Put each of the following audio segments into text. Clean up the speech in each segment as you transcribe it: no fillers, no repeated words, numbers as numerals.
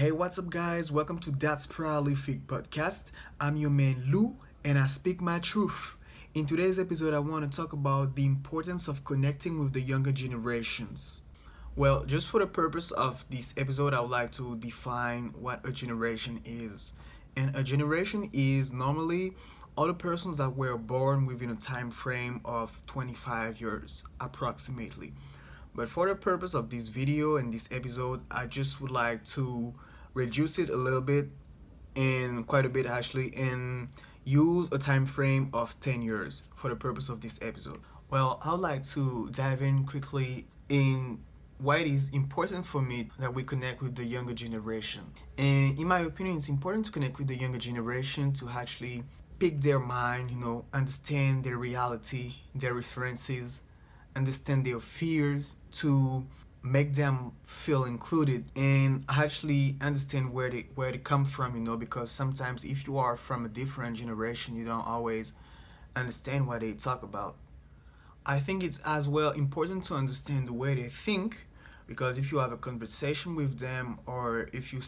Hey, what's up, guys? Welcome to That's Prolific Podcast. I'm your man Lou, and I speak my truth. In today's episode, I want to talk about the importance of connecting with the younger generations. Well, just for the purpose of this episode, I would like to define what a generation is. And a generation is normally all the persons that were born within a time frame of 25 years, approximately. But for the purpose of this video and this episode, I just would like to reduce it a little bit and quite a bit actually and use a time frame of 10 years for the purpose of this episode. Well, I would like to dive in quickly in why it is important for me that we connect with the younger generation. And in my opinion, it's important to connect with the younger generation to actually pick their mind, understand their reality, their references, understand their fears, to make them feel included and actually understand where they come from, because sometimes if you are from a different generation, you don't always understand what they talk about. I think it's as well important to understand the way they think, because if you have a conversation with them, or if you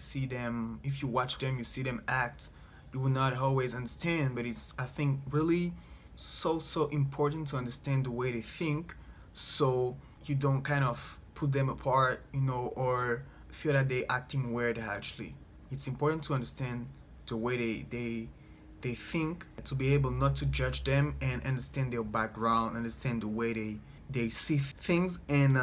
watch them, you see them act, you will not always understand. But it's, I think, really so important to understand the way they think, so you don't kind of put them apart, or feel that they acting weird. Actually, it's important to understand the way they think, to be able not to judge them and understand their background, understand the way they see things, and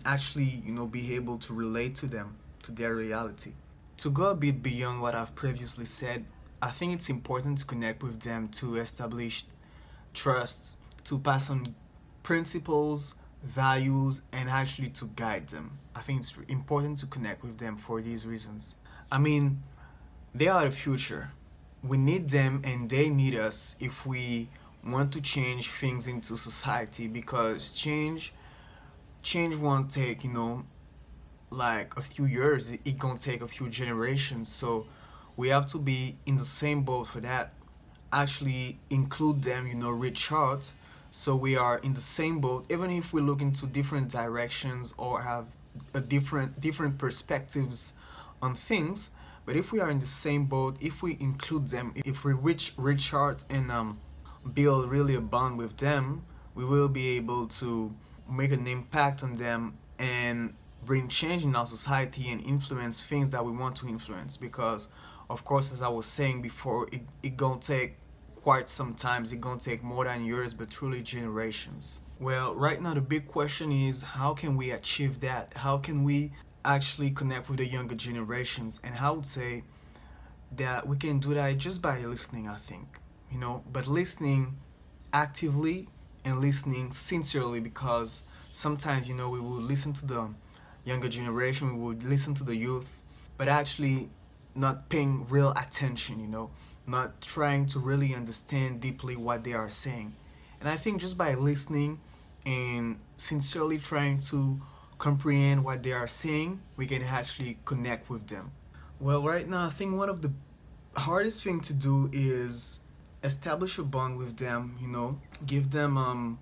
actually, be able to relate to them, to their reality. To go a bit beyond what I've previously said, I think it's important to connect with them to establish trust, to pass on principles, values, and actually to guide them. I think it's important to connect with them for these reasons. I mean, they are the future. We need them and they need us if we want to change things into society, because change won't take, like a few years. It gonna take a few generations. So we have to be in the same boat for that. Actually include them, reach out, so we are in the same boat, even if we look into different directions or have a different perspectives on things. But if we are in the same boat, if we include them, if we reach out and build really a bond with them, we will be able to make an impact on them and bring change in our society and influence things that we want to influence. Because of course, as I was saying before, it gonna take quite sometimes, it's gonna take more than years, but truly generations. Well, right now the big question is, how can we achieve that? How can we actually connect with the younger generations? And I would say that we can do that just by listening, I think, but listening actively and listening sincerely, because sometimes, we will listen to the younger generation, we would listen to the youth, but actually not paying real attention, not trying to really understand deeply what they are saying. And I think just by listening and sincerely trying to comprehend what they are saying, we can actually connect with them. Well, right now, I think one of the hardest thing to do is establish a bond with them, give them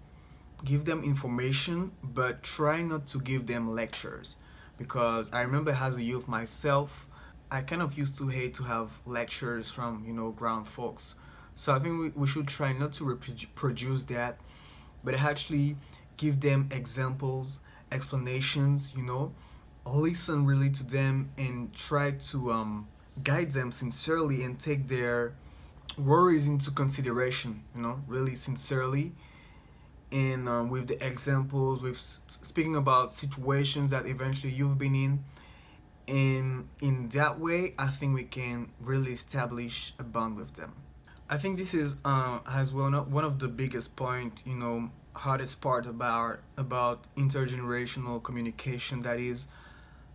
information, but try not to give them lectures. Because I remember as a youth myself, I kind of used to hate to have lectures from, grown folks. So I think we should try not to reproduce that, but actually give them examples, explanations, listen really to them and try to guide them sincerely and take their worries into consideration, really sincerely. And with the examples, with speaking about situations that eventually you've been in, and in that way, I think we can really establish a bond with them. I think this is as well not one of the biggest point, hardest part about intergenerational communication, that is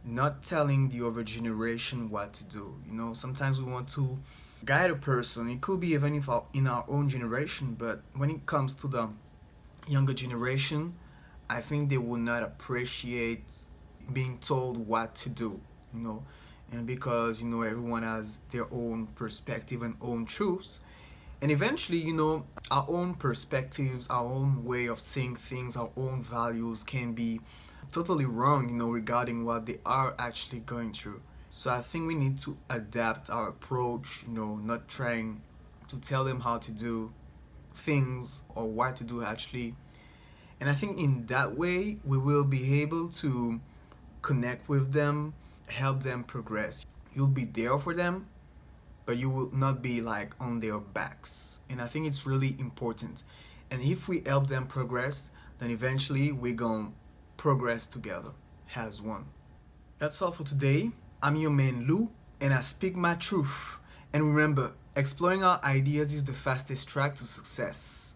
not telling the other generation what to do. Sometimes we want to guide a person. It could be even if in our own generation, but when it comes to the younger generation, I think they will not appreciate being told what to do, and because everyone has their own perspective and own truths, and eventually, our own perspectives, our own way of seeing things, our own values can be totally wrong, regarding what they are actually going through. So I think we need to adapt our approach, not trying to tell them how to do things or what to do actually. And I think in that way, we will be able to connect with them, help them progress. You'll be there for them, but you will not be like on their backs. And I think it's really important. And if we help them progress, then eventually we're going to progress together as one. That's all for today. I'm your man Lou, and I speak my truth. And remember, exploring our ideas is the fastest track to success.